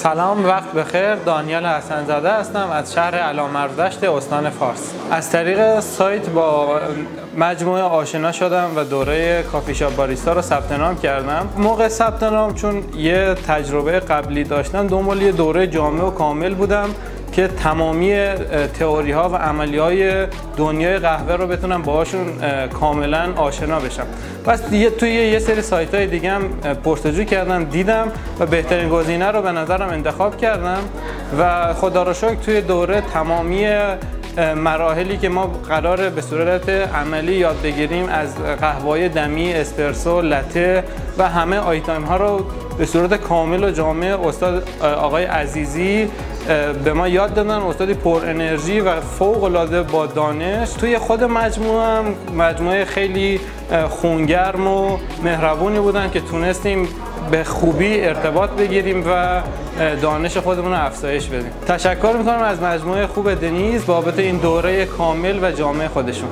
سلام، وقت بخیر. دانیال حسن‌زاده هستم از شهر علام‌مرزدشت استان فارس. از طریق سایت با مجموعه آشنا شدم و دوره کافی شاپ باریستا رو ثبت نام کردم. موقع ثبت نام چون یه تجربه قبلی داشتم، دنبال یه دوره جامع و کامل بودم که تمامی تئوری ها و عملی های دنیای قهوه رو بتونم باهاشون کاملا آشنا بشم. پس توی یه سری سایت های دیگه هم پرسجو کردم، دیدم و بهترین گزینه رو به نظرم انتخاب کردم و خدا رو شکر توی دوره تمامی مراحلی که ما قراره به صورت عملی یاد بگیریم، از قهوه‌های دمی، اسپرسو، لته و همه آیتم ها رو به صورت کامل و جامع استاد آقای عزیزی به ما یاد دادن. استادی پر انرژی و فوق العاده با دانش. توی خود مجموعه خیلی خونگرم و مهربونی بودن که تونستیم به خوبی ارتباط بگیریم و دانش خودمون رو افزایش بدیم. تشکر میکنم از مجموعه خوب دنیز بابت این دوره کامل و جامع خودشون.